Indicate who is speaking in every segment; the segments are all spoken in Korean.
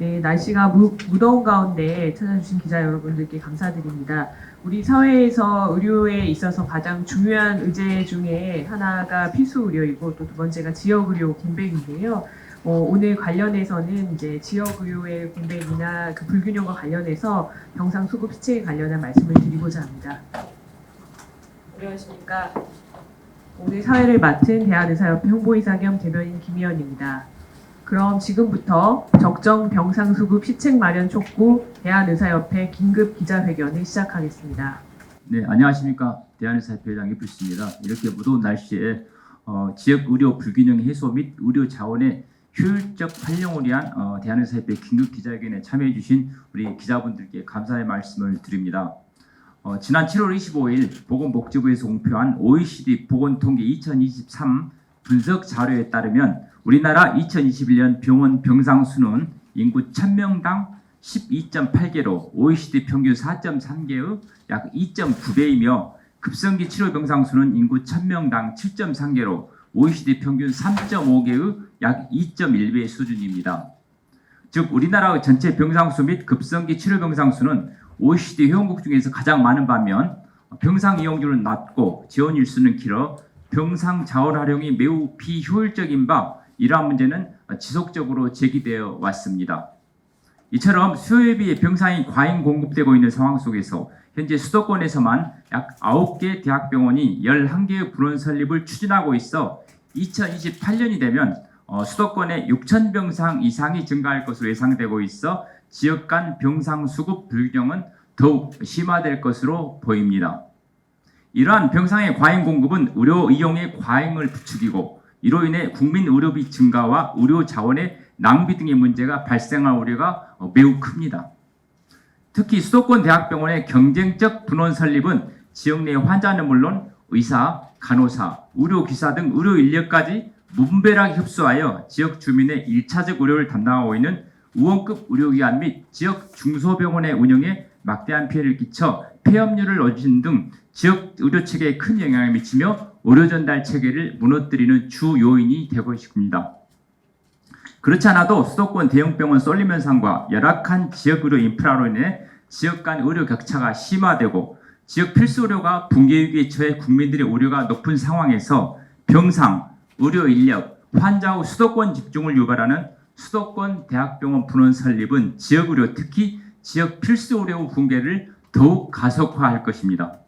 Speaker 1: 네, 날씨가 무더운 가운데 찾아주신 기자 여러분들께 감사드립니다. 우리 사회에서 의료에 있어서 가장 중요한 의제 중에 하나가 필수 의료이고 또 두 번째가 지역 의료 공백인데요. 오늘 관련해서는 이제 지역 의료의 공백이나 그 불균형과 관련해서 병상 수급 시책에 관련한 말씀을 드리고자 합니다. 안녕하십니까. 오늘 사회를 맡은 대한의사협회 홍보이사 겸 대변인 김희연입니다. 그럼 지금부터 적정 병상 수급 시책 마련 촉구 대한의사협회 긴급 기자회견을 시작하겠습니다.
Speaker 2: 네, 안녕하십니까. 대한의사협회장 이필수입니다. 이렇게 무더운 날씨에 지역 의료 불균형 해소 및 의료 자원의 효율적 활용을 위한 대한의사협회 긴급 기자회견에 참여해 주신 우리 기자분들께 감사의 말씀을 드립니다. 지난 7월 25일 보건복지부에서 공표한 OECD 보건통계 2023 분석 자료에 따르면 우리나라 2021년 병원 병상 수는 인구 1000명당 12.8개로 OECD 평균 4.3개의 약 2.9배이며 급성기 치료 병상 수는 인구 1000명당 7.3개로 OECD 평균 3.5개의 약 2.1배 수준입니다. 즉 우리나라의 전체 병상 수 및 급성기 치료 병상 수는 OECD 회원국 중에서 가장 많은 반면 병상 이용률은 낮고 지원 일수는 길어 병상 자원 활용이 매우 비효율적인 바 이러한 문제는 지속적으로 제기되어 왔습니다. 이처럼 수요에 비해 병상이 과잉 공급되고 있는 상황 속에서 현재 수도권에서만 약 9개 대학병원이 11개의 분원 설립을 추진하고 있어 2028년이 되면 수도권에 6,000병상 이상이 증가할 것으로 예상되고 있어 지역 간 병상 수급 불균형은 더욱 심화될 것으로 보입니다. 이러한 병상의 과잉 공급은 의료 이용의 과잉을 부추기고 이로 인해 국민 의료비 증가와 의료 자원의 낭비 등의 문제가 발생할 우려가 매우 큽니다. 특히 수도권 대학병원의 경쟁적 분원 설립은 지역 내 환자는 물론 의사, 간호사, 의료기사 등 의료 인력까지 무분별하게 흡수하여 지역 주민의 1차적 의료를 담당하고 있는 의원급 의료기관 및 지역 중소병원의 운영에 막대한 피해를 끼쳐 폐업률을 높이는 등 지역 의료 체계에 큰 영향을 미치며 의료 전달 체계를 무너뜨리는 주 요인이 되고 있습니다. 그렇지 않아도 수도권 대형병원 쏠림 현상과 열악한 지역 의료 인프라로 인해 지역 간 의료 격차가 심화되고 지역 필수 의료가 붕괴 위기에 처해 국민들의 우려가 높은 상황에서 병상, 의료 인력, 환자의 수도권 집중을 유발하는 수도권 대학병원 분원 설립은 지역 의료, 특히 지역 필수 의료 붕괴를 더욱 가속화할 것입니다.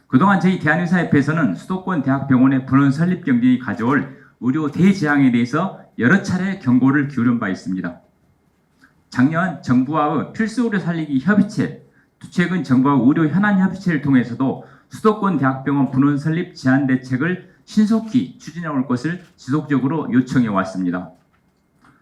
Speaker 2: 그동안 저희 대한의사협회에서는 수도권 대학병원의 분원 설립 경쟁이 가져올 의료 대재앙에 대해서 여러 차례 경고를 기울인 바 있습니다. 작년 정부와의 필수 의료 살리기 협의체, 또 최근 정부와 의료 현안 협의체를 통해서도 수도권 대학병원 분원 설립 제한 대책을 신속히 추진해 올 것을 지속적으로 요청해 왔습니다.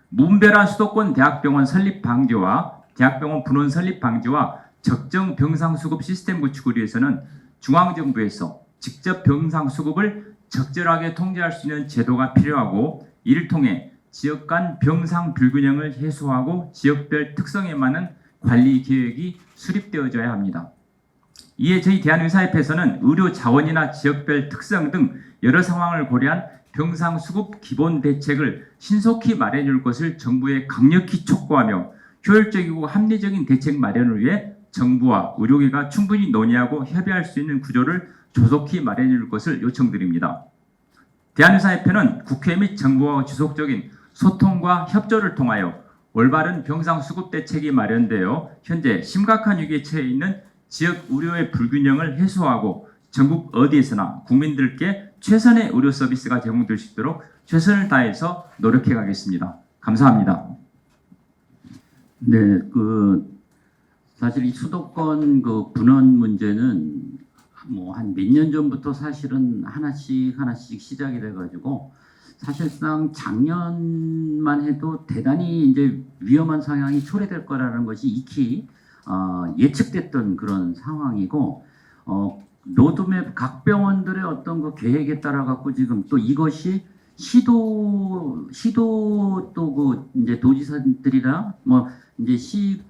Speaker 2: 무분별한 수도권 대학병원 설립 방지와 대학병원 분원 설립 방지와 적정 병상 수급 시스템 구축을 위해서는 중앙정부에서 직접 병상 수급을 적절하게 통제할 수 있는 제도가 필요하고 이를 통해 지역 간 병상 불균형을 해소하고 지역별 특성에 맞는 관리 계획이 수립되어져야 합니다. 이에 저희 대한의사협회에서는 의료 자원이나 지역별 특성 등 여러 상황을 고려한 병상 수급 기본 대책을 신속히 마련해 줄 것을 정부에 강력히 촉구하며 효율적이고 합리적인 대책 마련을 위해 정부와 의료계가 충분히 논의하고 협의할 수 있는 구조를 조속히 마련해 줄 것을 요청드립니다. 대한의사협회는 국회 및 정부와 지속적인 소통과 협조를 통하여 올바른 병상 수급 대책이 마련되어 현재 심각한 위기에 처해 있는 지역 의료의 불균형을 해소하고 전국 어디에서나 국민들께 최선의 의료 서비스가 제공될 수 있도록 최선을 다해서 노력해 가겠습니다. 감사합니다.
Speaker 3: 네, 사실 이 수도권 분원 문제는 뭐 한 몇 년 전부터 사실은 하나씩 시작이 돼가지고 사실상 작년만 해도 대단히 이제 위험한 상황이 초래될 거라는 것이 익히 예측됐던 그런 상황이고 로드맵 각 병원들의 어떤 그 계획에 따라 갖고 지금 또 이것이 시도 또 이제 도지사들이랑 뭐 이제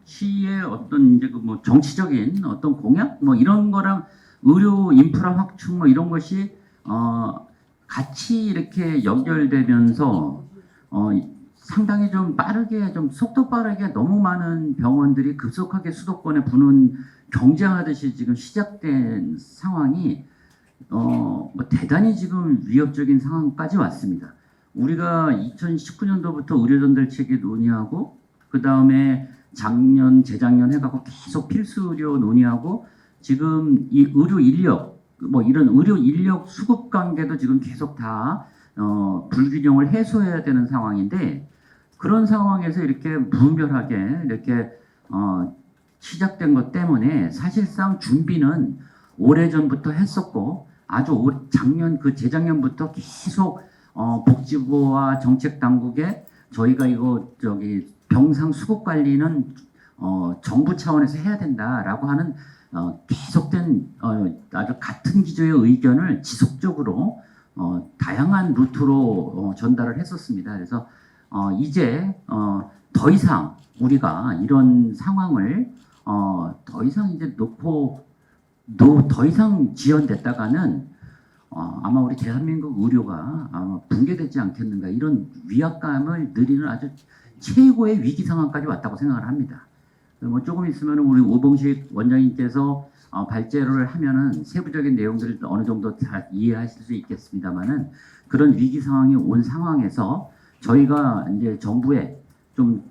Speaker 3: 시의 어떤 이제 뭐 정치적인 어떤 공약 뭐 이런 거랑 의료 인프라 확충 뭐 이런 것이 같이 이렇게 연결되면서 상당히 좀 빠르게 좀 속도 빠르게 너무 많은 병원들이 급속하게 수도권에 부는 경쟁하듯이 지금 시작된 상황이 뭐 대단히 지금 위협적인 상황까지 왔습니다. 우리가 2019년도부터 의료전달 체계 논의하고 그 다음에 작년, 재작년 해갖고 계속 필수 의료 논의하고 지금 이 의료 인력 뭐 이런 의료 인력 수급 관계도 지금 계속 다 불균형을 해소해야 되는 상황인데 그런 상황에서 이렇게 무분별하게 이렇게 시작된 것 때문에 사실상 준비는 오래전부터 했었고 아주 작년 그 재작년부터 계속 복지부와 정책 당국에 저희가 이거 병상 수급 관리는 정부 차원에서 해야 된다라고 하는 계속된 아주 같은 기조의 의견을 지속적으로 다양한 루트로 전달을 했었습니다. 그래서 이제 더 이상 우리가 이런 상황을 더 이상 이제 놓고 더 이상 지연됐다가는 아마 우리 대한민국 의료가 아마 붕괴되지 않겠는가 이런 위압감을 느리는 아주 최고의 위기 상황까지 왔다고 생각을 합니다. 뭐 조금 있으면 우리 오봉식 원장님께서 발제를 하면은 세부적인 내용들을 어느 정도 잘 이해하실 수 있겠습니다만은 그런 위기 상황이 온 상황에서 저희가 이제 정부에 좀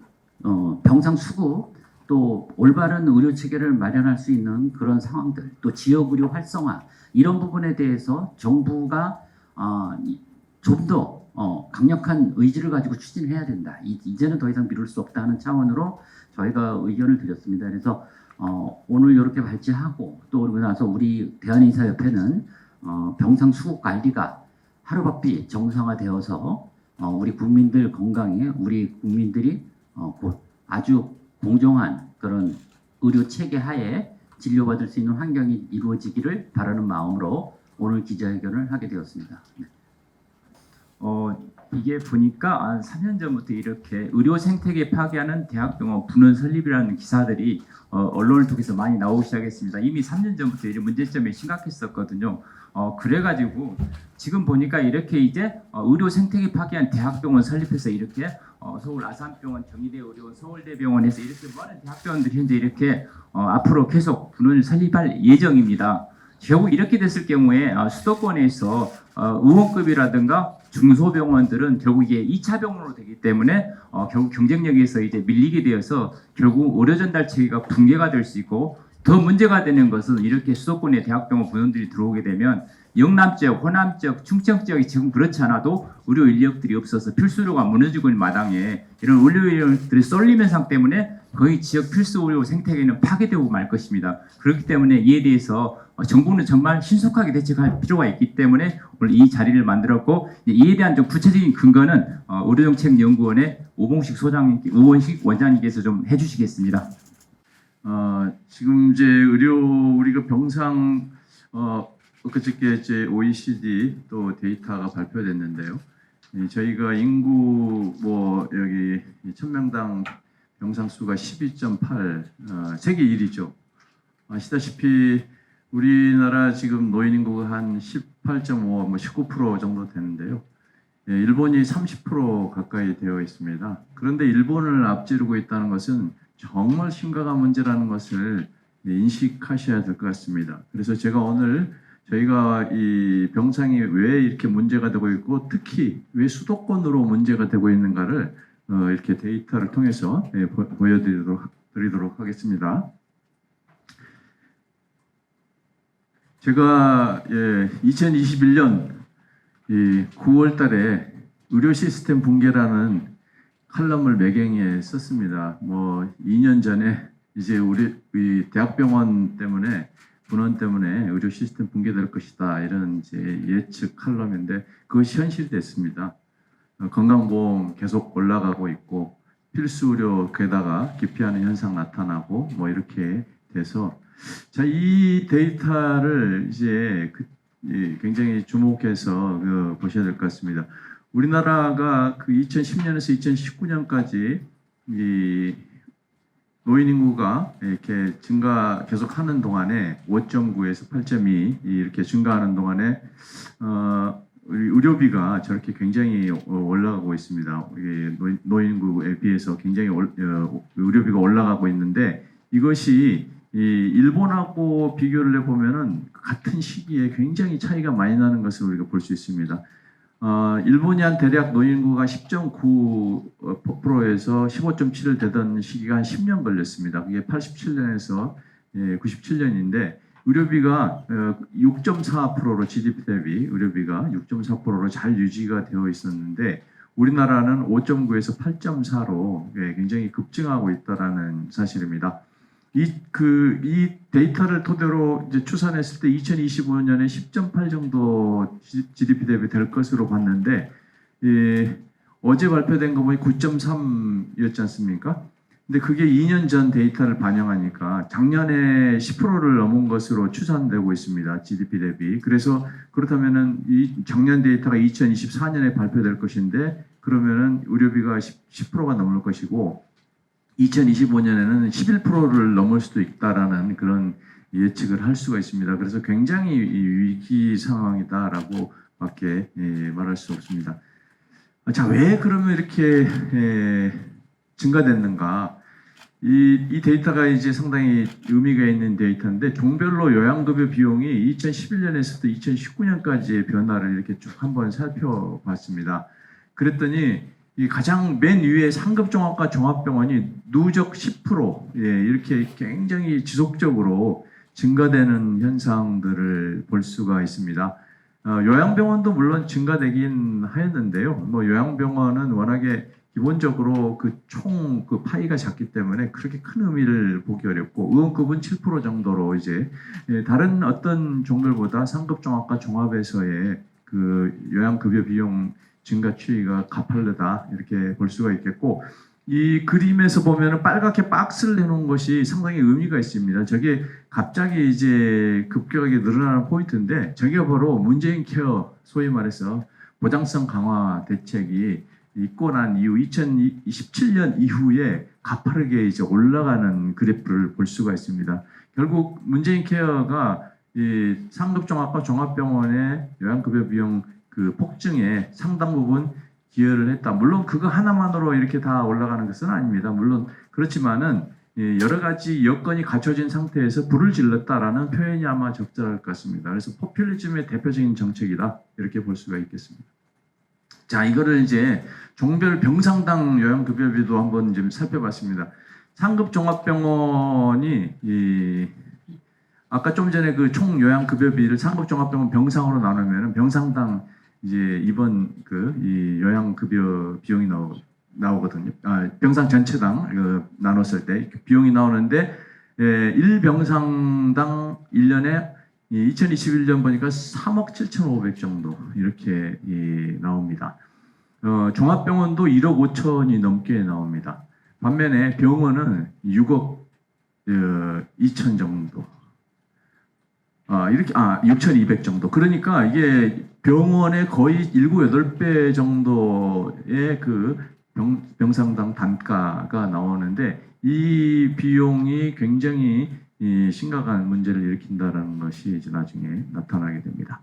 Speaker 3: 병상 수급 또 올바른 의료 체계를 마련할 수 있는 그런 상황들 또 지역 의료 활성화 이런 부분에 대해서 정부가 좀 더 강력한 의지를 가지고 추진해야 된다. 이제는 더 이상 미룰 수 없다는 차원으로 저희가 의견을 드렸습니다. 그래서 오늘 이렇게 발제하고 또 그러고 나서 우리 대한의사협회는 병상 수급 관리가 하루바삐 정상화되어서 우리 국민들 건강에 우리 국민들이 아주 공정한 그런 의료 체계 하에 진료받을 수 있는 환경이 이루어지기를 바라는 마음으로 오늘 기자회견을 하게 되었습니다.
Speaker 2: 이게 보니까 한 3년 전부터 이렇게 의료 생태계 파괴하는 대학병원 분원 설립이라는 기사들이 언론을 통해서 많이 나오기 시작했습니다. 이미 3년 전부터 이런 문제점이 심각했었거든요. 그래가지고 지금 보니까 이렇게 이제 의료 생태계 파괴한 대학병원 설립해서 이렇게 서울 아산병원, 경희대 의료원, 서울대병원에서 이렇게 많은 대학병원들이 현재 이렇게 앞으로 계속 분원을 설립할 예정입니다. 결국 이렇게 됐을 경우에 수도권에서 의원급이라든가 중소병원들은 결국 이게 2차 병원으로 되기 때문에 결국 경쟁력에서 이제 밀리게 되어서 결국 의료 전달 체계가 붕괴가 될 수 있고 더 문제가 되는 것은 이렇게 수도권에 대학병원 분원들이 들어오게 되면 영남 지역, 호남 지역, 충청 지역이 지금 그렇지 않아도 의료 인력들이 없어서 필수료가 무너지고 있는 마당에 이런 의료 인력들이 쏠림 현상 때문에 거의 지역 필수 의료 생태계는 파괴되고 말 것입니다. 그렇기 때문에 이에 대해서 정부는 정말 신속하게 대책할 필요가 있기 때문에 오늘 이 자리를 만들었고 이에 대한 좀 구체적인 근거는 의료정책연구원의 오봉식 원장님께서 좀 해주시겠습니다.
Speaker 4: 지금 이제 우리가 병상 그저께 이제 OECD 또 데이터가 발표됐는데요. 저희가 인구 여기 1000명당 병상 수가 12.8 세계 1위죠. 아시다시피 우리나라 지금 노인 인구가 한 18.5, 19% 정도 되는데요. 일본이 30% 가까이 되어 있습니다. 그런데 일본을 앞지르고 있다는 것은 정말 심각한 문제라는 것을 인식하셔야 될 것 같습니다. 그래서 제가 오늘 저희가 이 병상이 왜 이렇게 문제가 되고 있고 특히 왜 수도권으로 문제가 되고 있는가를 이렇게 데이터를 통해서 보여드리도록 하겠습니다. 제가 2021년 9월 달에 의료 시스템 붕괴라는 칼럼을 매경에 썼습니다. 2년 전에 이제 우리 대학병원 때문에 분원 때문에 의료 시스템 붕괴될 것이다 이런 이제 예측 칼럼인데 그것이 현실이 됐습니다. 건강보험 계속 올라가고 있고 필수 의료 게다가 기피하는 현상 나타나고 이렇게 돼서 자, 이 데이터를 이제 굉장히 주목해서 보셔야 될 것 같습니다. 우리나라가 그 2010년에서 2019년까지 이 노인 인구가 이렇게 계속하는 동안에 5.9에서 8.2 이렇게 증가하는 동안에 우리 의료비가 저렇게 굉장히 올라가고 있습니다. 이게 노인구에 비해서 굉장히 의료비가 올라가고 있는데 이것이 이 일본하고 비교를 해보면은 같은 시기에 굉장히 차이가 많이 나는 것을 우리가 볼 수 있습니다. 일본이 한 대략 노인구가 10.9%에서 15.7을 되던 시기가 한 10년 걸렸습니다. 그게 87년에서 97년인데 의료비가 6.4%로 GDP 대비 의료비가 6.4%로 잘 유지가 되어 있었는데 우리나라는 5.9에서 8.4로 굉장히 급증하고 있다라는 사실입니다. 이 데이터를 토대로 이제 추산했을 때 2025년에 10.8 정도 GDP 대비 될 것으로 봤는데 어제 발표된 거 보니 9.3였지 않습니까? 근데 그게 2년 전 데이터를 반영하니까 작년에 10%를 넘은 것으로 추산되고 있습니다. GDP 대비. 그래서 그렇다면은 이 작년 데이터가 2024년에 발표될 것인데 그러면은 의료비가 10%가 넘을 것이고 2025년에는 11%를 넘을 수도 있다라는 그런 예측을 할 수가 있습니다. 그래서 굉장히 위기 상황이다라고 밖에 말할 수 없습니다. 자, 왜 그러면 이렇게 증가됐는가? 이 데이터가 이제 상당히 의미가 있는 데이터인데 종별로 요양급여 비용이 2011년에서부터 2019년까지의 변화를 이렇게 쭉 한번 살펴봤습니다. 그랬더니 이 가장 맨 위에 상급종합과 종합병원이 누적 10% 이렇게 굉장히 지속적으로 증가되는 현상들을 볼 수가 있습니다. 요양병원도 물론 증가되긴 하였는데요. 뭐 요양병원은 워낙에 기본적으로 그 총 그 파이가 작기 때문에 그렇게 큰 의미를 보기 어렵고 의원급은 7% 정도로 이제 다른 어떤 종들보다 상급종합과 종합에서의 그 요양급여 비용 증가 추이가 가파르다 이렇게 볼 수가 있겠고 이 그림에서 보면은 빨갛게 박스를 내놓은 것이 상당히 의미가 있습니다. 저게 갑자기 이제 급격하게 늘어나는 포인트인데 저게 바로 문재인 케어 소위 말해서 보장성 강화 대책이 있고 난 이후 2027년 이후에 가파르게 이제 올라가는 그래프를 볼 수가 있습니다. 결국 문재인 케어가 이 상급종합과 종합병원의 요양급여 비용 그 폭증에 상당 부분 기여를 했다. 물론 그거 하나만으로 이렇게 다 올라가는 것은 아닙니다. 물론 그렇지만은 여러 가지 여건이 갖춰진 상태에서 불을 질렀다라는 표현이 아마 적절할 것 같습니다. 그래서 포퓰리즘의 대표적인 정책이다 이렇게 볼 수가 있겠습니다. 자, 이거를 이제 종별 병상당 요양급여비도 한번 좀 살펴봤습니다. 상급종합병원이 아까 좀 전에 그 총 요양급여비를 상급종합병원 병상으로 나누면은 병상당 이제 이번 이 요양급여 비용이 나오거든요. 병상 전체당 나눴을 때 비용이 나오는데 1병상당 1년에 2021년 보니까 3억 7,500 정도 이렇게 나옵니다. 종합병원도 1억 5천이 넘게 나옵니다. 반면에 병원은 6억 2천 정도. 이렇게 6,200 정도. 그러니까 이게 병원의 거의 7, 8배 정도의 그 병상당 단가가 나오는데 이 비용이 굉장히 심각한 문제를 일으킨다는 것이 이제 나중에 나타나게 됩니다.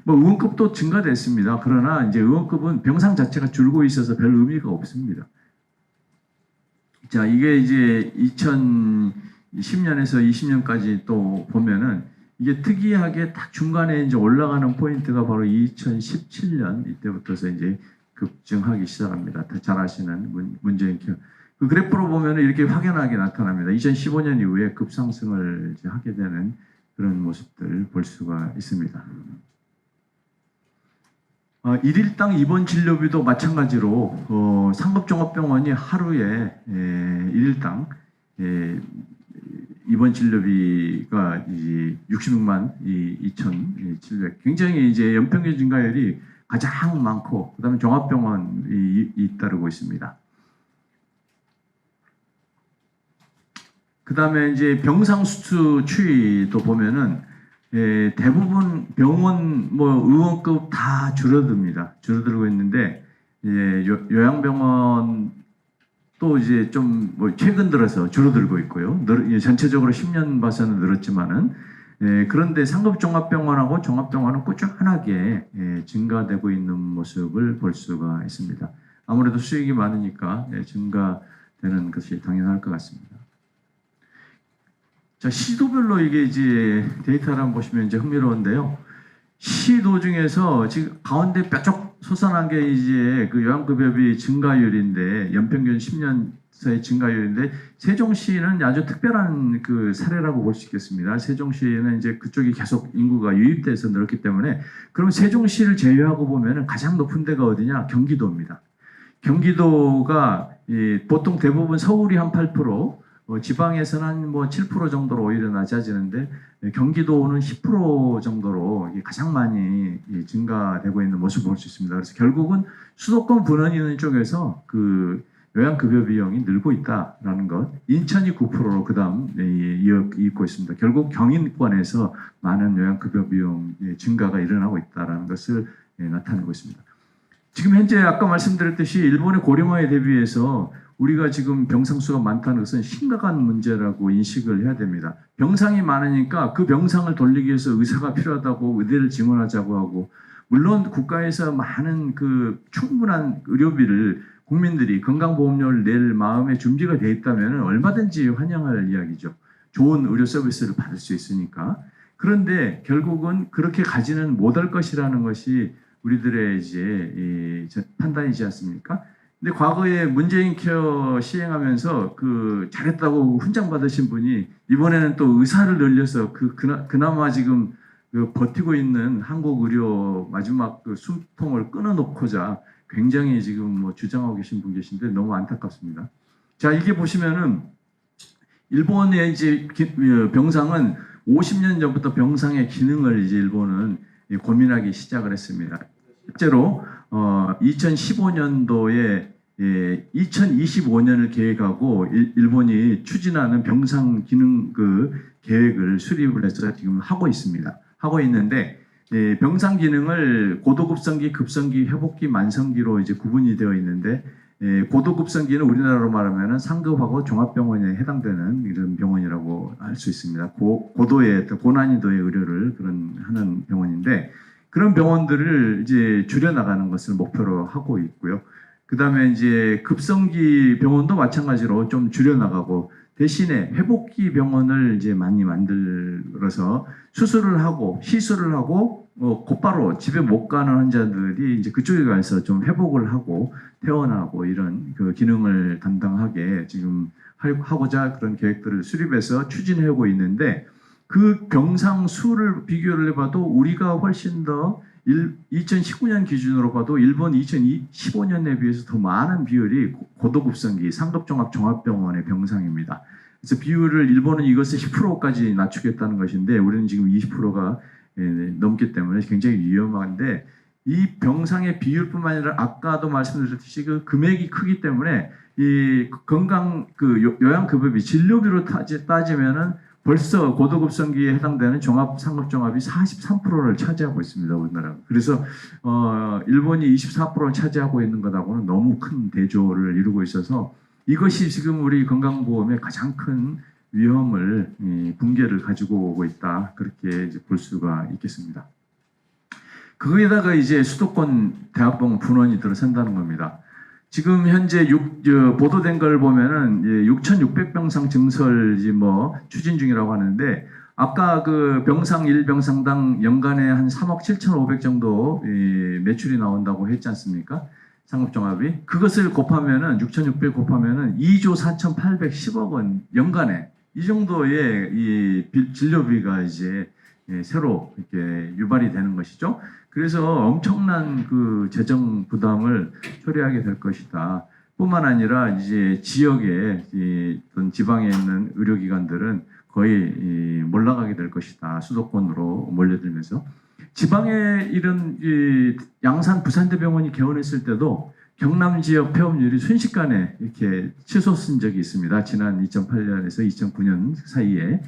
Speaker 4: 뭐 의원급도 증가됐습니다. 그러나 이제 의원급은 병상 자체가 줄고 있어서 별 의미가 없습니다. 자, 이게 이제 2010년에서 20년까지 또 보면은 이게 특이하게 딱 중간에 이제 올라가는 포인트가 바로 2017년 이때부터서 이제 급증하기 시작합니다. 잘 아시는 문재인 케어. 그 그래프로 보면 이렇게 확연하게 나타납니다. 2015년 이후에 급상승을 이제 하게 되는 그런 모습들 볼 수가 있습니다. 일일당 입원 진료비도 마찬가지로 상급종합병원이 하루에 일일당 입원 진료비가 이제 66만 2,700 굉장히 이제 연평균 증가율이 가장 많고 그다음에 종합병원이 잇따르고 있습니다. 그다음에 이제 병상 수주 추이도 보면은 대부분 병원 의원급 다 줄어듭니다. 줄어들고 있는데 요양병원 또 이제 좀 최근 들어서 줄어들고 있고요. 전체적으로 10년 봐서는 늘었지만은 그런데 상급종합병원하고 종합병원은 꾸준하게 증가되고 있는 모습을 볼 수가 있습니다. 아무래도 수익이 많으니까 증가되는 것이 당연할 것 같습니다. 자, 시도별로 이게 이제 데이터를 한번 보시면 이제 흥미로운데요. 시도 중에서 지금 가운데 뾰족 솟아난 게 이제 그 요양급여비 증가율인데 연평균 10년서의 증가율인데 세종시는 아주 특별한 그 사례라고 볼 수 있겠습니다. 세종시는 이제 그쪽이 계속 인구가 유입돼서 늘었기 때문에 그럼 세종시를 제외하고 보면은 가장 높은 데가 어디냐? 경기도입니다. 경기도가 보통 대부분 서울이 한 8%, 지방에서는 한 뭐 7% 정도로 오히려 낮아지는데 경기도는 10% 정도로 가장 많이 증가되고 있는 모습을 볼 수 있습니다. 그래서 결국은 수도권 분원 있는 쪽에서 그 요양급여 비용이 늘고 있다라는 것. 인천이 9%로 그다음 이어있고 있습니다. 결국 경인권에서 많은 요양급여 비용 증가가 일어나고 있다라는 것을 나타내고 있습니다. 지금 현재 아까 말씀드렸듯이 일본의 고령화에 대비해서 우리가 지금 병상수가 많다는 것은 심각한 문제라고 인식을 해야 됩니다. 병상이 많으니까 그 병상을 돌리기 위해서 의사가 필요하다고 의대를 증원하자고 하고, 물론 국가에서 많은 그 충분한 의료비를 국민들이 건강보험료를 낼 마음의 준비가 되어 있다면 얼마든지 환영할 이야기죠. 좋은 의료 서비스를 받을 수 있으니까. 그런데 결국은 그렇게 가지는 못할 것이라는 것이 우리들의 이제 판단이지 않습니까? 근데 과거에 문재인 케어 시행하면서 그 잘했다고 훈장 받으신 분이 이번에는 또 의사를 늘려서 그나마 지금 그 버티고 있는 한국 의료 마지막 그 숨통을 끊어놓고자 굉장히 지금 뭐 주장하고 계신 분 계신데 너무 안타깝습니다. 자, 이게 보시면은 일본의 이제 병상은 50년 전부터 병상의 기능을 이제 일본은 고민하기 시작을 했습니다. 실제로 2015년도에 2025년을 계획하고 일본이 추진하는 병상 기능 그 계획을 수립을 해서 지금 하고 있습니다. 하고 있는데 병상 기능을 고도급성기, 급성기, 회복기, 만성기로 이제 구분이 되어 있는데 고도급성기는 우리나라로 말하면 상급하고 종합병원에 해당되는 이런 병원이라고 할 수 있습니다. 고도의 고난이도의 의료를 하는 병원인데 그런 병원들을 이제 줄여 나가는 것을 목표로 하고 있고요. 그다음에 이제 급성기 병원도 마찬가지로 좀 줄여 나가고 대신에 회복기 병원을 이제 많이 만들어서 수술을 하고 시술을 하고 곧바로 집에 못 가는 환자들이 이제 그쪽에 가서 좀 회복을 하고 퇴원하고 이런 그 기능을 담당하게 지금 하고자 그런 계획들을 수립해서 추진하고 있는데 그 병상 수를 비교를 해봐도 우리가 훨씬 더 2019년 기준으로 봐도 일본 2015년에 비해서 더 많은 비율이 고도급성기 상급종합종합병원의 병상입니다. 그래서 비율을 일본은 이것을 10%까지 낮추겠다는 것인데 우리는 지금 20%가 넘기 때문에 굉장히 위험한데 이 병상의 비율뿐만 아니라 아까도 말씀드렸듯이 그 금액이 크기 때문에 이 건강 그 요양급여비 진료비로 따지면은 벌써 고도급성기에 해당되는 상급종합이 43%를 차지하고 있습니다, 우리나라. 그래서 일본이 24%를 차지하고 있는 것하고는 너무 큰 대조를 이루고 있어서 이것이 지금 우리 건강보험의 가장 큰 위험을 붕괴를 가지고 오고 있다, 그렇게 이제 볼 수가 있겠습니다. 거기에다가 이제 수도권 대학병원 분원이 들어선다는 겁니다. 지금 현재 보도된 걸 보면은 6,600병상 증설 뭐 추진 중이라고 하는데 아까 그 병상 1병상당 연간에 한 3억 7,500 정도 매출이 나온다고 했지 않습니까? 상급종합이 그것을 곱하면은 6,600 곱하면은 2조 4,810억 원 연간에 이 정도의 이 진료비가 이제 새로 이렇게 유발이 되는 것이죠. 그래서 엄청난 그 재정 부담을 초래하게 될 것이다. 뿐만 아니라 이제 지역에 어떤 지방에 있는 의료기관들은 거의 몰락하게 될 것이다. 수도권으로 몰려들면서 지방에 이런 양산 부산대병원이 개원했을 때도 경남 지역 폐업률이 순식간에 이렇게 치솟은 적이 있습니다. 지난 2008년에서 2009년 사이에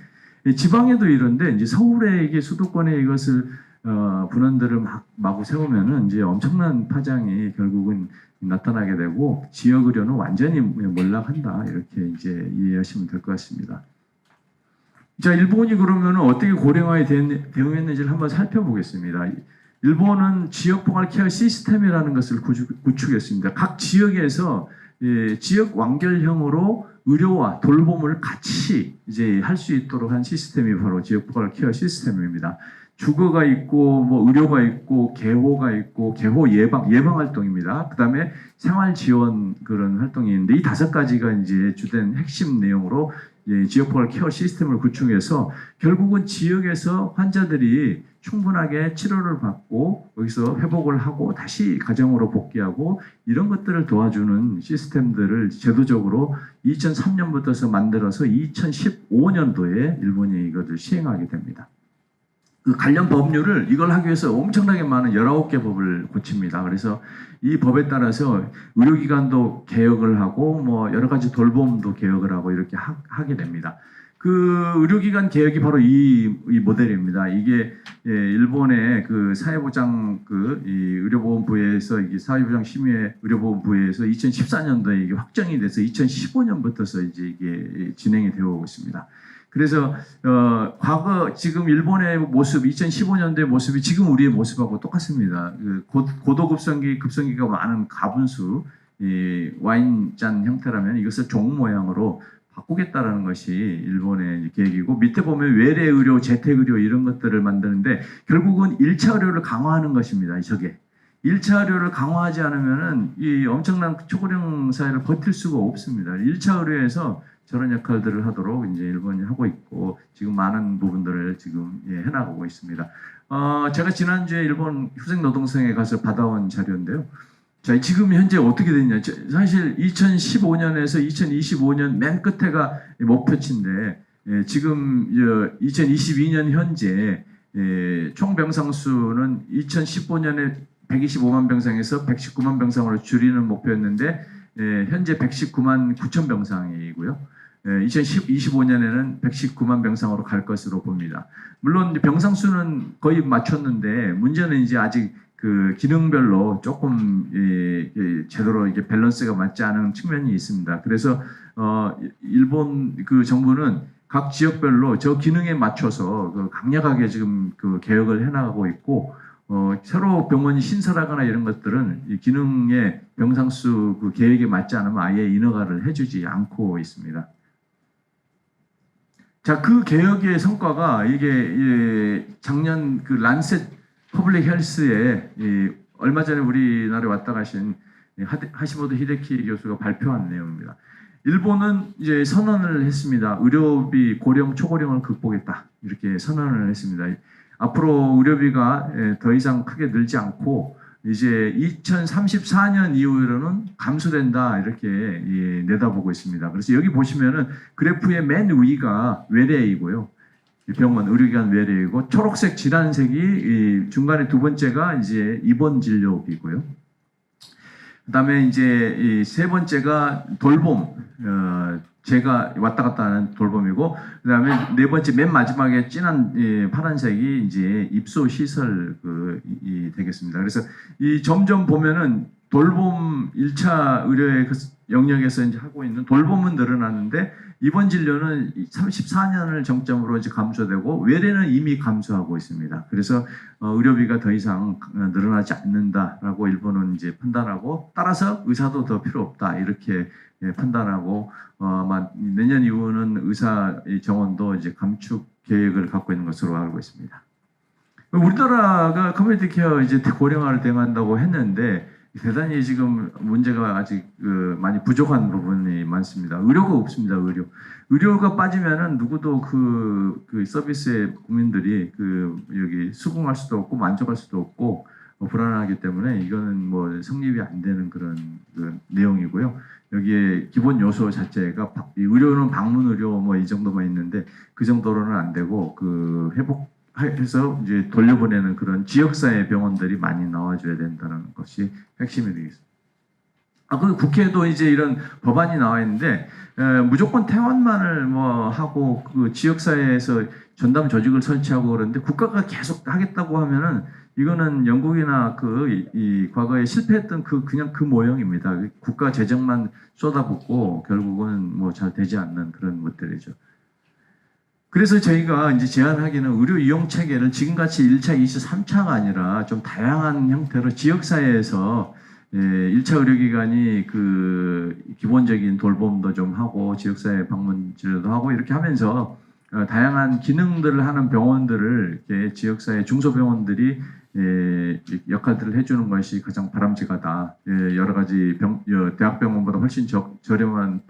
Speaker 4: 지방에도 이런데 이제 서울에 이게 수도권에 이것을 분원들을 마구 세우면은 이제 엄청난 파장이 결국은 나타나게 되고 지역 의료는 완전히 몰락한다, 이렇게 이제 이해하시면 될 것 같습니다. 자, 일본이 그러면 어떻게 고령화에 대응했는지를 한번 살펴보겠습니다. 일본은 지역포괄 케어 시스템이라는 것을 구축했습니다. 각 지역에서 지역 완결형으로 의료와 돌봄을 같이 이제 할 수 있도록 한 시스템이 바로 지역포괄 케어 시스템입니다. 주거가 있고 뭐 의료가 있고 개호가 있고 개호 예방 활동입니다. 그다음에 생활 지원 그런 활동이 있는데 이 5가지가 이제 주된 핵심 내용으로 지역포괄 케어 시스템을 구축해서 결국은 지역에서 환자들이 충분하게 치료를 받고 거기서 회복을 하고 다시 가정으로 복귀하고 이런 것들을 도와주는 시스템들을 제도적으로 2003년부터서 만들어서 2015년도에 일본이 이것을 시행하게 됩니다. 그 관련 법률을 이걸 하기 위해서 엄청나게 많은 19개 법을 고칩니다. 그래서 이 법에 따라서 의료기관도 개혁을 하고 뭐 여러 가지 돌봄도 개혁을 하고 이렇게 하게 됩니다. 그 의료기관 개혁이 바로 이 모델입니다. 이게 일본의 그 사회보장 이 의료보험부에서 이게 사회보장 심의 의료보험부에서 2014년도에 이게 확정이 돼서 2015년부터서 이제 이게 진행이 되어 오고 있습니다. 그래서 과거 지금 일본의 모습 2015년도의 모습이 지금 우리의 모습하고 똑같습니다. 그 급성기가 많은 가분수 와인잔 형태라면 이것을 종 모양으로 바꾸겠다라는 것이 일본의 계획이고 밑에 보면 외래 의료, 재택 의료 이런 것들을 만드는데 결국은 1차 의료를 강화하는 것입니다. 저게 1차 의료를 강화하지 않으면은 이 엄청난 초고령 사회를 버틸 수가 없습니다. 1차 의료에서 저런 역할들을 하도록 이제 일본이 하고 있고 지금 많은 부분들을 지금 해나가고 있습니다. 제가 지난주에 일본 후생노동성에 가서 받아온 자료인데요. 자, 지금 현재 어떻게 됐냐? 사실 2015년에서 2025년 맨 끝에가 목표치인데 지금 2022년 현재 총 병상 수는 2015년에 125만 병상에서 119만 병상으로 줄이는 목표였는데 현재 119만 9천 병상이고요. 2025년에는 119만 병상으로 갈 것으로 봅니다. 물론 병상 수는 거의 맞췄는데 문제는 이제 아직 그 기능별로 조금 제대로 이게 밸런스가 맞지 않은 측면이 있습니다. 그래서 일본 그 정부는 각 지역별로 저 기능에 맞춰서 그 강력하게 지금 그 개혁을 해나가고 있고 새로 병원이 신설하거나 이런 것들은 이 기능의 병상수 그 계획에 맞지 않으면 아예 인허가를 해주지 않고 있습니다. 자, 그 개혁의 성과가 이게 작년 그 란셋 퍼블릭 헬스에 얼마 전에 우리나라에 왔다 가신 하시모토 히데키 교수가 발표한 내용입니다. 일본은 이제 선언을 했습니다. 의료비 고령 초고령을 극복했다 이렇게 선언을 했습니다. 앞으로 의료비가 더 이상 크게 늘지 않고 이제 2034년 이후로는 감소된다 이렇게 내다보고 있습니다. 그래서 여기 보시면은 그래프의 맨 위가 외래이고요. 병원 의료기관 외래이고 초록색 진한색이 중간에 두 번째가 이제 입원 진료비고요. 그다음에 이제 이 세 번째가 돌봄 제가 왔다 갔다 하는 돌봄이고 그다음에 네 번째 맨 마지막에 진한 파란색이 이제 입소 시설 이 되겠습니다. 그래서 이 점점 보면은 돌봄 1차 의료의 영역에서 이제 하고 있는 돌봄은 늘어나는데 입원 진료는 34년을 정점으로 이제 감소되고 외래는 이미 감소하고 있습니다. 그래서 의료비가 더 이상 늘어나지 않는다라고 일본은 이제 판단하고 따라서 의사도 더 필요 없다 이렇게 판단하고 아마 내년 이후는 의사 정원도 이제 감축 계획을 갖고 있는 것으로 알고 있습니다. 우리나라가 커뮤니티 케어 이제 고령화를 대응한다고 했는데 대단히 지금 문제가 아직 많이 부족한 부분이 많습니다. 의료가 없습니다. 의료가 빠지면은 누구도 그 서비스의 국민들이 여기 수긍할 수도 없고 만족할 수도 없고 불안하기 때문에 이거는 뭐 성립이 안 되는 그런 내용이고요. 여기에 기본 요소 자체가 의료는 방문 의료 뭐 이 정도만 있는데 그 정도로는 안 되고 회복해서 이제 돌려보내는 그런 지역사회 병원들이 많이 나와줘야 된다는 것이 핵심이 되겠습니다. 그 국회에도 이제 이런 법안이 나와 있는데 무조건 퇴원만을 뭐 하고 그 지역사회에서 전담 조직을 설치하고 그러는데 국가가 계속 하겠다고 하면은 이거는 영국이나 이 과거에 실패했던 그냥 그 모형입니다. 국가 재정만 쏟아붓고 결국은 뭐 잘 되지 않는 그런 것들이죠. 그래서 저희가 이제 제안하기는 의료 이용 체계를 지금같이 1차, 2차, 3차가 아니라 좀 다양한 형태로 지역사회에서 1차 의료기관이 그 기본적인 돌봄도 좀 하고 지역사회 방문 진료도 하고 이렇게 하면서 다양한 기능들을 하는 병원들을 이렇게 지역사회 중소병원들이 역할들을 해주는 것이 가장 바람직하다. 여러 가지 대학병원보다 훨씬 저렴한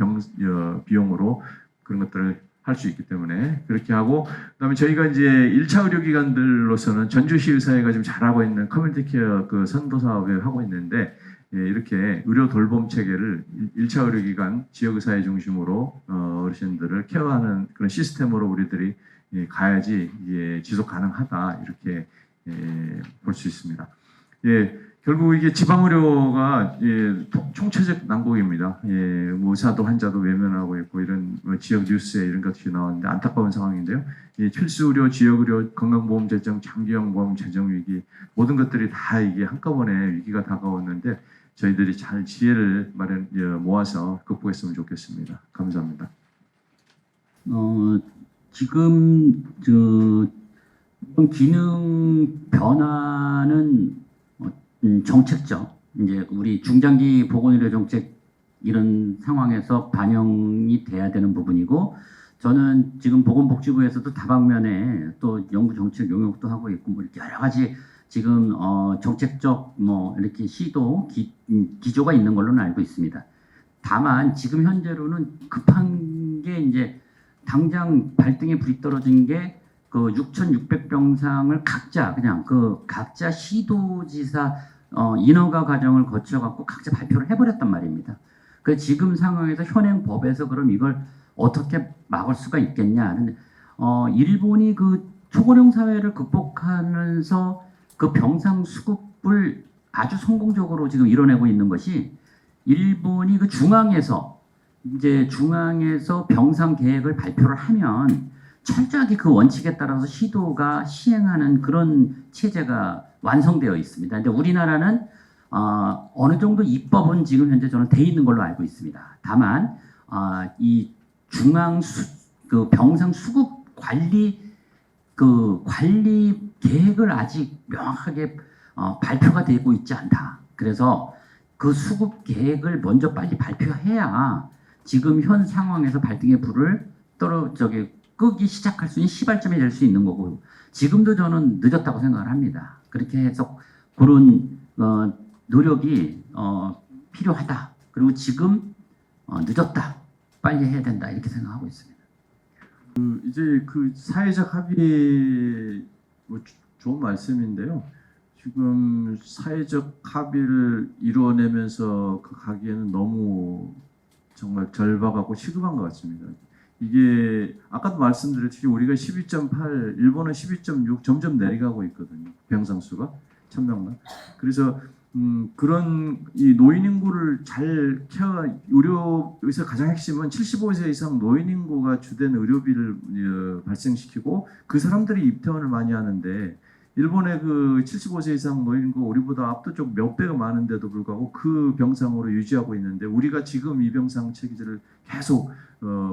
Speaker 4: 비용으로 그런 것들을 할 수 있기 때문에 그렇게 하고, 그다음에 저희가 이제 1차 의료기관들로서는 전주시 의사회가 지금 잘하고 있는 커뮤니티 케어 그 선도 사업을 하고 있는데, 이렇게 의료 돌봄 체계를 1차 의료기관 지역의사회 중심으로 어르신들을 케어하는 그런 시스템으로 우리들이 가야지 지속 가능하다, 이렇게 볼 수 있습니다. 결국 이게 지방의료가 총체적 난국입니다. 뭐 의사도 환자도 외면하고 있고 이런 지역 뉴스에 이런 것들이 나오는데 안타까운 상황인데요. 필수의료, 지역의료, 건강보험 재정, 장기형보험 재정 위기, 모든 것들이 다 이게 한꺼번에 위기가 다가오는데 저희들이 잘 지혜를 모아서 극복했으면 좋겠습니다. 감사합니다.
Speaker 3: 지금 기능 변화는 정책적, 이제 우리 중장기 보건의료 정책 이런 상황에서 반영이 돼야 되는 부분이고, 저는 지금 보건복지부에서도 다방면에 또 연구 정책 용역도 하고 있고 뭐 이렇게 여러 가지 지금 정책적 뭐 이렇게 시도 기조가 있는 걸로는 알고 있습니다. 다만 지금 현재로는 급한 게 이제 당장 발등에 불이 떨어진 게 그 6,600병상을 각자 시도지사 인허가 과정을 거쳐 갖고 각자 발표를 해버렸단 말입니다. 그 지금 상황에서 현행 법에서 그럼 이걸 어떻게 막을 수가 있겠냐? 일본이 그 초고령 사회를 극복하면서 그 병상 수급을 아주 성공적으로 지금 이뤄내고 있는 것이, 일본이 그 중앙에서 병상 계획을 발표를 하면 철저하게 그 원칙에 따라서 시도가 시행하는 그런 체제가 완성되어 있습니다. 근데 우리나라는 어느 정도 입법은 지금 현재 저는 돼 있는 걸로 알고 있습니다. 다만 이 그 병상 수급 관리 계획을 아직 명확하게 발표가 되고 있지 않다. 그래서 그 수급 계획을 먼저 빨리 발표해야 지금 현 상황에서 발등에 불을 끄기 시작할 수 있는 시발점이 될 수 있는 거고, 지금도 저는 늦었다고 생각을 합니다. 그렇게 해서 그런 노력이 필요하다. 그리고 지금 늦었다. 빨리 해야 된다. 이렇게 생각하고 있습니다.
Speaker 4: 이제 그 사회적 합의 좋은 말씀인데요. 지금 사회적 합의를 이루어내면서 그 가기에는 너무 정말 절박하고 시급한 것 같습니다. 이게 아까도 말씀드렸듯이 우리가 12.8, 일본은 12.6 점점 내려가고 있거든요. 병상 수가 1,000명당. 그래서 그런 이 노인 인구를 잘 의료에서 가장 핵심은 75세 이상 노인 인구가 주된 의료비를 발생시키고 그 사람들이 입퇴원을 많이 하는데, 일본의 그 75세 이상 노인 인구가 우리보다 압도적 몇 배가 많은데도 불구하고 그 병상으로 유지하고 있는데, 우리가 지금 이 병상 체계를 계속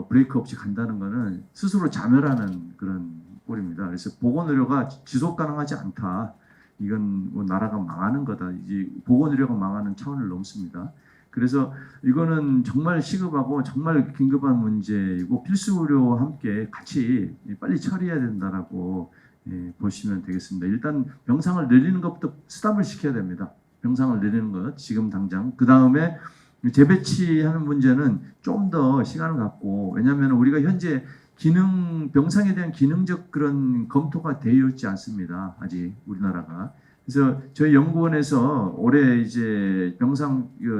Speaker 4: 브레이크 없이 간다는 것은 스스로 자멸하는 그런 꼴입니다. 그래서 보건의료가 지속 가능하지 않다. 이건 뭐 나라가 망하는 거다. 이제 보건의료가 망하는 차원을 넘습니다. 그래서 이거는 정말 시급하고 정말 긴급한 문제이고 필수의료와 함께 같이 빨리 처리해야 된다라고 보시면 되겠습니다. 일단 병상을 늘리는 것부터 스탑을 시켜야 됩니다. 병상을 늘리는 것 지금 당장. 그 다음에 재배치하는 문제는 좀 더 시간을 갖고, 왜냐하면 우리가 현재 병상에 대한 기능적 그런 검토가 되어 있지 않습니다. 아직 우리나라가. 그래서 저희 연구원에서 올해 이제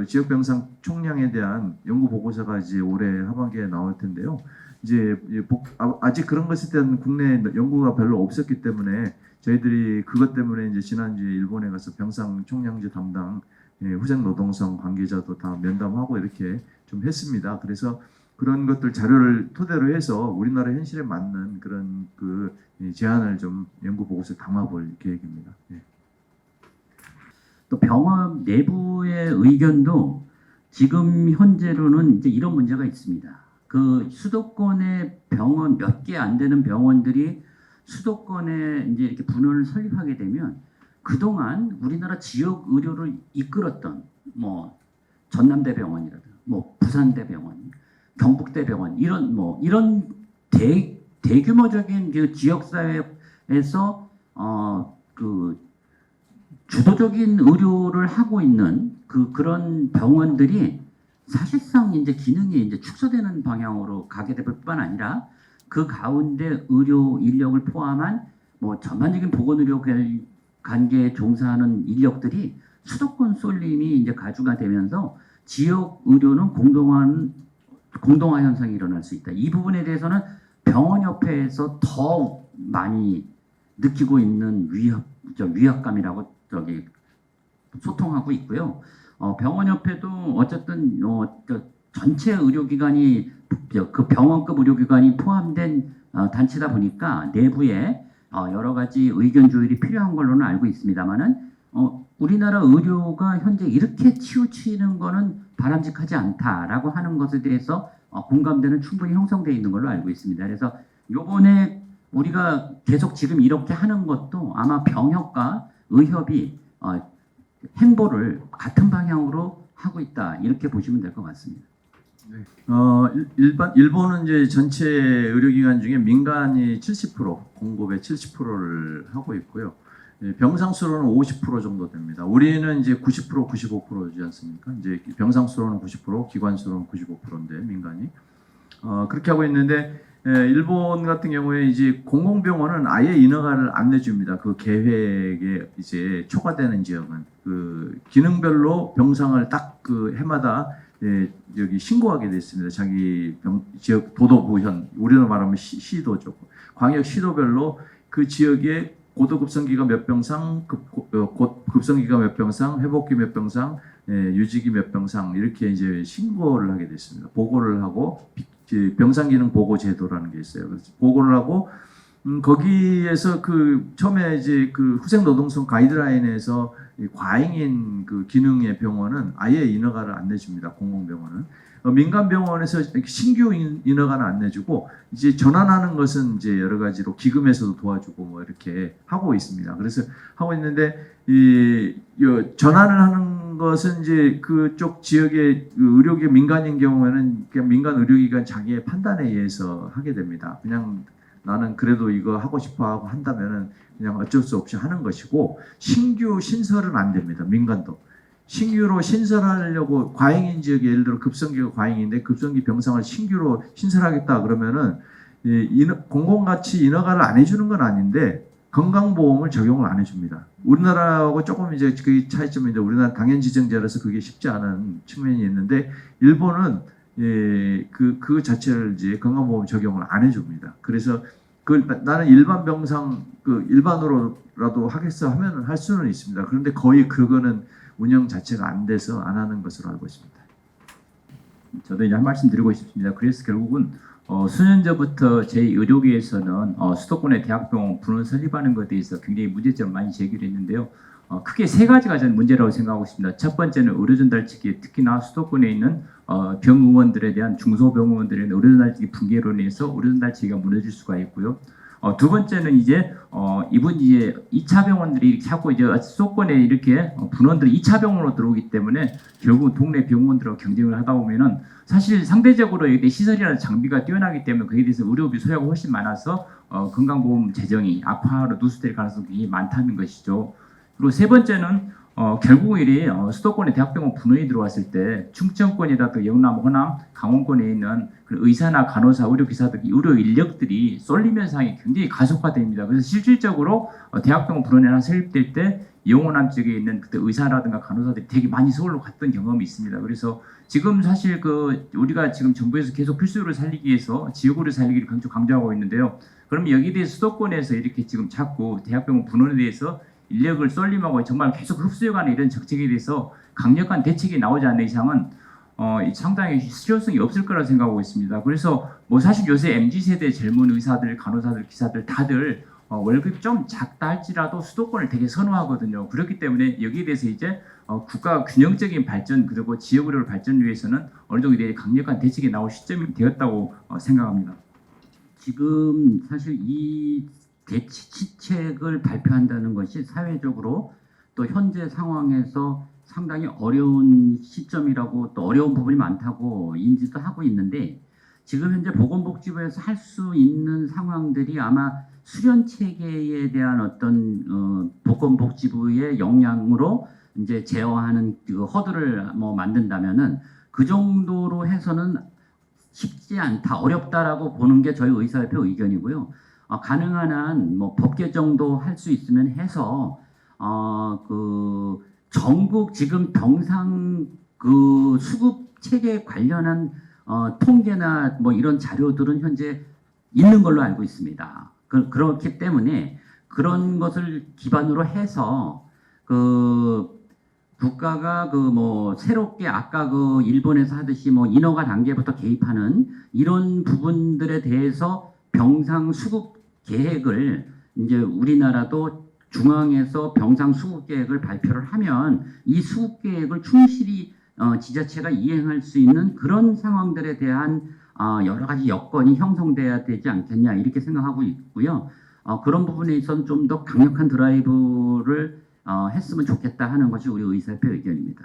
Speaker 4: 지역 병상 총량에 대한 연구 보고서가 이제 올해 하반기에 나올 텐데요. 이제 아직 그런 것에 대한 국내 연구가 별로 없었기 때문에 저희들이 그것 때문에 이제 지난주에 일본에 가서 병상 총량제 담당 후생 노동성 관계자도 다 면담하고 이렇게 좀 했습니다. 그래서 그런 것들 자료를 토대로 해서 우리나라 현실에 맞는 그런 그 제안을 좀 연구 보고서에 담아볼 계획입니다.
Speaker 3: 또 병원 내부의 의견도 지금 현재로는 이제 이런 문제가 있습니다. 그 수도권의 병원 몇 개 안 되는 병원들이 수도권에 이제 이렇게 분원을 설립하게 되면 그동안 우리나라 지역 의료를 이끌었던 뭐 전남대병원이라든가 뭐 부산대병원, 경북대병원 이런 대규모적인 그 지역 사회에서 그 주도적인 의료를 하고 있는 그런 병원들이 사실상 이제 기능이 이제 축소되는 방향으로 가게 될 뿐만 아니라 그 가운데 의료 인력을 포함한 뭐 전반적인 보건의료 관계에 종사하는 인력들이 수도권 쏠림이 이제 가주가 되면서 지역 의료는 공동화 현상이 일어날 수 있다. 이 부분에 대해서는 병원협회에서 더 많이 느끼고 있는 위압감이라고 소통하고 있고요. 병원협회도 어쨌든 전체 의료기관이 그 병원급 의료기관이 포함된 단체다 보니까 내부에 여러 가지 의견 조율이 필요한 걸로는 알고 있습니다만은 우리나라 의료가 현재 이렇게 치우치는 거는 바람직하지 않다라고 하는 것에 대해서 공감대는 충분히 형성되어 있는 걸로 알고 있습니다. 그래서 이번에 우리가 계속 지금 이렇게 하는 것도 아마 병협과 의협이 행보를 같은 방향으로 하고 있다 이렇게 보시면 될 것 같습니다.
Speaker 4: 네. 일본은 이제 전체 의료기관 중에 민간이 70%, 공급의 70%를 하고 있고요. 병상 수로는 50% 정도 됩니다. 우리는 이제 90%, 95%지 않습니까? 이제 병상 수로는 90%, 기관 수로는 95%인데 민간이 그렇게 하고 있는데 일본 같은 경우에 이제 공공병원은 아예 인허가를 안 내줍니다. 그 계획에 이제 초과되는 지역은 그 기능별로 병상을 딱 그 해마다 여기 신고하게 돼 있습니다. 자기 지역 도도부현 우리로 말하면 시도죠. 광역 시도별로 그 지역에 고도급성기가 몇 병상, 급성기가 몇 병상, 회복기 몇 병상, 유지기 몇 병상 이렇게 이제 신고를 하게 됐습니다. 보고를 하고 병상 기능 보고 제도라는 게 있어요. 그래서 보고를 하고 거기에서 그 처음에 이제 그 후생 노동성 가이드라인에서 과잉인 그 기능의 병원은 아예 인허가를 안 내줍니다. 공공병원은. 민간 병원에서 신규 인허가는 안 내주고 이제 전환하는 것은 이제 여러 가지로 기금에서도 도와주고 뭐 이렇게 하고 있습니다. 그래서 하고 있는데 전환을 하는 것은 이제 그쪽 지역의 의료기 민간인 경우에는 그냥 민간 의료기관 자기의 판단에 의해서 하게 됩니다. 그냥 나는 그래도 이거 하고 싶어 하고 한다면은 그냥 어쩔 수 없이 하는 것이고 신규 신설은 안 됩니다. 민간도. 신규로 신설하려고 과잉인 지역에 예를 들어 급성기가 과잉인데 급성기 병상을 신규로 신설하겠다 그러면은 공공가치 인허가를 안 해주는 건 아닌데 건강보험을 적용을 안 해줍니다. 우리나라하고 조금 이제 그 차이점인데 우리나라 당연지정제라서 그게 쉽지 않은 측면이 있는데 일본은 그 자체를 이제 건강보험 적용을 안 해줍니다. 그래서 나는 일반 병상 일반으로라도 하겠어 하면 할 수는 있습니다. 그런데 거의 그거는 운영 자체가 안 돼서 안 하는 것으로 알고 있습니다.
Speaker 2: 저도 이제 한 말씀 드리고 싶습니다. 그래서 결국은 수년 전부터 제2의료계에서는 수도권의 대학병원 분원 설립하는 것에 대해서 굉장히 문제점을 많이 제기를 했는데요. 크게 세 가지가 저는 문제라고 생각하고 있습니다. 첫 번째는 의료전달체계, 특히나 수도권에 있는 병의원들에 대한 중소병의원들에 대한 의료전달체계 붕괴로 인해서 의료전달체계가 무너질 수가 있고요. 두 번째는 이제 이제 2차 병원들이 자꾸 이제 수도권에 이렇게 분원들이 2차 병원으로 들어오기 때문에 결국 동네 병원들하고 경쟁을 하다 보면은 사실 상대적으로 여기 시설이나 장비가 뛰어나기 때문에 그에 대해서 의료비 소요가 훨씬 많아서 건강보험 재정이 악화로 누수될 가능성이 굉장히 많다는 것이죠. 그리고 세 번째는 결국 이리 수도권에 대학병원 분원이 들어왔을 때 충청권이라든가 영남, 호남, 강원권에 있는 그 의사나 간호사, 의료기사들, 의료 인력들이 쏠림 현상이 굉장히 가속화됩니다. 그래서 실질적으로 대학병원 분원이 하나 설립될 때 영호남 쪽에 있는 그때 의사라든가 간호사들이 되게 많이 서울로 갔던 경험이 있습니다. 그래서 지금 사실 우리가 지금 정부에서 계속 필수를 살리기 위해서 지역으로 살리기를 강조하고 있는데요. 그러면 여기에 대해서 수도권에서 이렇게 지금 자꾸 대학병원 분원에 대해서 인력을 쏠림하고 정말 계속 흡수해가는 이런 정책에 대해서 강력한 대책이 나오지 않는 이상은 상당히 실효성이 없을 거라 생각하고 있습니다. 그래서 뭐 사실 요새 MZ세대 젊은 의사들, 간호사들, 기사들 다들 월급이 좀 작다 할지라도 수도권을 되게 선호하거든요. 그렇기 때문에 여기에 대해서 이제 국가 균형적인 발전 그리고 지역 의료 발전을 위해서는 어느 정도 이제 강력한 대책이 나올 시점이 되었다고 생각합니다.
Speaker 3: 지금 사실 이 대치책을 발표한다는 것이 사회적으로 또 현재 상황에서 상당히 어려운 시점이라고 또 어려운 부분이 많다고 인지도 하고 있는데 지금 현재 보건복지부에서 할 수 있는 상황들이 아마 수련 체계에 대한 어떤 보건복지부의 역량으로 이제 제어하는 그 허들을 뭐 만든다면은 그 정도로 해서는 쉽지 않다, 어렵다라고 보는 게 저희 의사협회 의견이고요. 가능한 한 뭐 법 개정도 할 수 있으면 해서 그 전국 지금 병상 그 수급 체계 관련한 통계나 뭐 이런 자료들은 현재 있는 걸로 알고 있습니다. 그렇기 때문에 그런 것을 기반으로 해서 그 국가가 그 뭐 새롭게 아까 그 일본에서 하듯이 뭐 인허가 단계부터 개입하는 이런 부분들에 대해서 병상 수급 계획을 이제 우리나라도 중앙에서 병상 수급 계획을 발표를 하면 이 수급 계획을 충실히 지자체가 이행할 수 있는 그런 상황들에 대한 여러 가지 여건이 형성돼야 되지 않겠냐 이렇게 생각하고 있고요. 그런 부분에 있어서는 좀 더 강력한 드라이브를 했으면 좋겠다 하는 것이 우리 의사협회 의견입니다.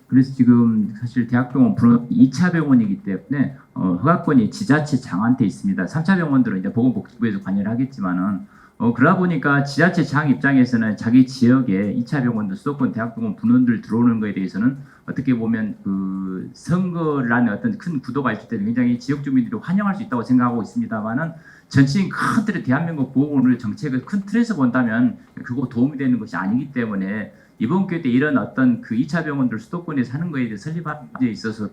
Speaker 2: 그래서 지금 사실 대학병원 2차 병원이기 때문에 허가권이 지자체장한테 있습니다. 3차 병원들은 이제 보건복지부에서 관여를 하겠지만은 그러다 보니까 지자체장 입장에서는 자기 지역에 2차 병원들, 수도권 대학병원 분원들 들어오는 거에 대해서는 어떻게 보면 그 선거라는 어떤 큰 구도가 있을 때는 굉장히 지역 주민들이 환영할 수 있다고 생각하고 있습니다만은 전체인 큰 틀의 대한민국 보건의료 정책을 큰 틀에서 본다면 그거 도움이 되는 것이 아니기 때문에 이번 기회 때 이런 어떤 그 2차 병원들 수도권에서 하는 거에 대해 설립하는 데 있어서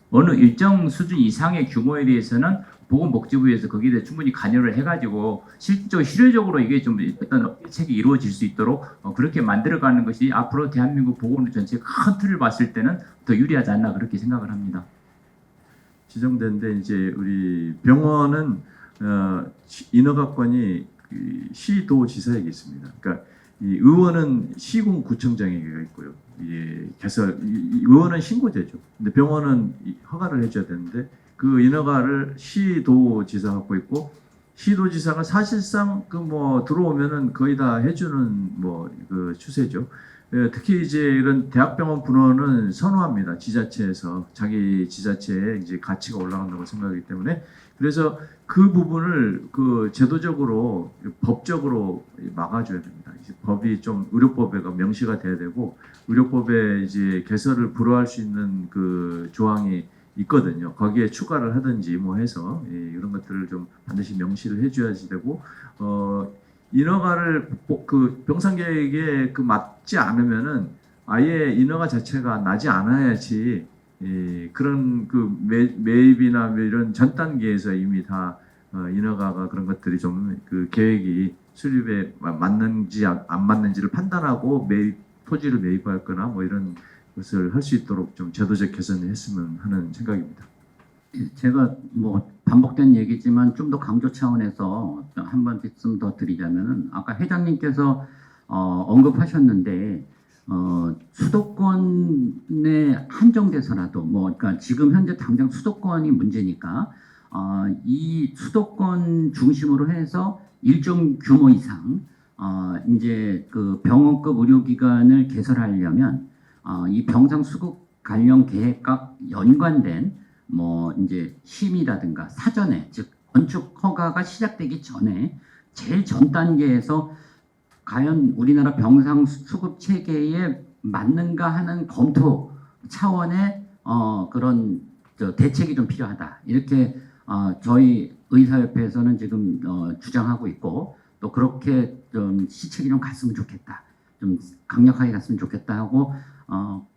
Speaker 2: 어느 일정 수준 이상의 규모에 대해서는 보건복지부에서 거기에 대해 충분히 관여를 해가지고 실질적으로 실효적으로 이게 좀 어떤 대책이 이루어질 수 있도록 그렇게 만들어가는 것이 앞으로 대한민국 보건의료 전체 큰 틀을 봤을 때는 더 유리하지 않나 그렇게 생각을 합니다.
Speaker 4: 지정된데 이제 우리 병원은 인허가권이 그 시도지사에게 있습니다. 그러니까 이 의원은 시군구청장에게 있고요. 의원은 신고제죠. 근데 병원은 허가를 해줘야 되는데 그 인허가를 시도지사가 갖고 있고 시도지사가 사실상 그 뭐 들어오면은 거의 다 해주는 뭐 그 추세죠. 특히 이제 이런 대학병원 분원은 선호합니다. 지자체에서 자기 지자체에 이제 가치가 올라간다고 생각하기 때문에 그래서 그 부분을 그 제도적으로 법적으로 막아줘야 됩니다. 이제 법이 좀 의료법에가 명시가 돼야 되고 의료법에 이제 개설을 불허할 수 있는 그 조항이 있거든요. 거기에 추가를 하든지 뭐 해서 이런 것들을 좀 반드시 명시를 해줘야지 되고 인허가를 그 병상 계획에 그 맞지 않으면은 아예 인허가 자체가 나지 않아야지 그런 그 매입이나 이런 전 단계에서 이미 다 인허가가 그런 것들이 좀 그 계획이 수립에 맞는지 안 맞는지를 판단하고 토지를 매입할 거나 뭐 이런 것을 할 수 있도록 좀 제도적 개선을 했으면 하는 생각입니다.
Speaker 3: 제가 뭐 반복된 얘기지만 좀 더 강조 차원에서 한 번쯤 더 드리자면은 아까 회장님께서 언급하셨는데 수도권에 한정돼서라도 뭐 그러니까 지금 현재 당장 수도권이 문제니까 이 수도권 중심으로 해서 일정 규모 이상 이제 그 병원급 의료기관을 개설하려면 이 병상 수급 관련 계획과 연관된 뭐 이제 심의라든가 사전에 즉 건축 허가가 시작되기 전에 제일 전 단계에서 과연 우리나라 병상 수급 체계에 맞는가 하는 검토 차원의 그런 대책이 좀 필요하다 이렇게 저희 의사협회에서는 지금 주장하고 있고 또 그렇게 좀 시책이 좀 갔으면 좋겠다 좀 강력하게 갔으면 좋겠다 하고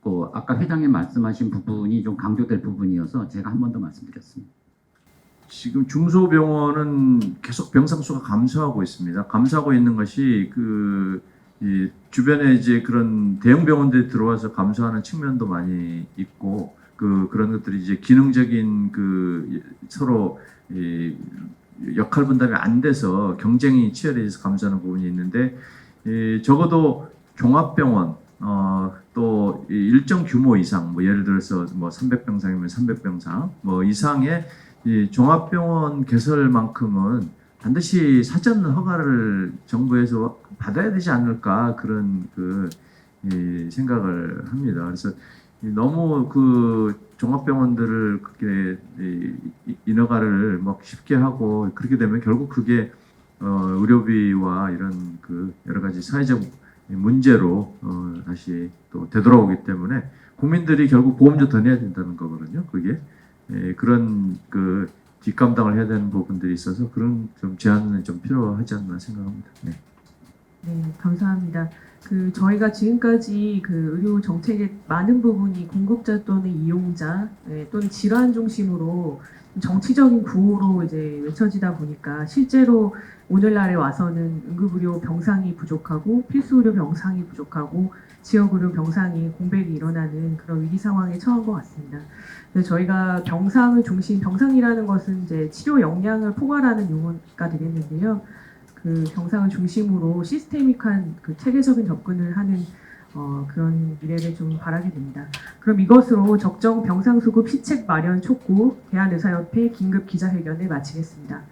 Speaker 3: 그 아까 회장님 말씀하신 부분이 좀 강조될 부분이어서 제가 한 번 더 말씀드렸습니다.
Speaker 4: 지금 중소병원은 계속 병상 수가 감소하고 있습니다. 감소하고 있는 것이 이 주변에 이제 그런 대형 병원들이 들어와서 감소하는 측면도 많이 있고 그런 것들이 이제 기능적인 그 서로 역할 분담이 안 돼서 경쟁이 치열해져서 감소하는 부분이 있는데 적어도 종합병원 또 일정 규모 이상 뭐 예를 들어서 뭐 300병상이면 300병상 뭐 이상의 이 종합병원 개설만큼은 반드시 사전 허가를 정부에서 받아야 되지 않을까 그런 이 생각을 합니다. 그래서 너무 그 종합병원들을 그렇게 인허가를 막 쉽게 하고 그렇게 되면 결국 그게 의료비와 이런 그 여러 가지 사회적 문제로 다시 또 되돌아오기 때문에 국민들이 결국 보험료 더 내야 된다는 거거든요. 그게 그런 그 뒷감당을 해야 되는 부분들이 있어서 그런 좀 제한은 좀 필요하지 않나 생각합니다. 네.
Speaker 1: 네, 감사합니다. 저희가 지금까지 의료 정책의 많은 부분이 공급자 또는 이용자 또는 질환 중심으로 정치적인 구호로 이제 외쳐지다 보니까 실제로 오늘날에 와서는 응급의료 병상이 부족하고 필수의료 병상이 부족하고 지역의료 병상이 공백이 일어나는 그런 위기 상황에 처한 것 같습니다. 그래서 저희가 병상이라는 것은 이제 치료 역량을 포괄하는 용어가 되겠는데요. 병상을 중심으로 시스테믹한 체계적인 접근을 하는 그런 미래를 좀 바라게 됩니다. 그럼 이것으로 적정 병상 수급 시책 마련 촉구 대한의사협회 긴급 기자회견을 마치겠습니다.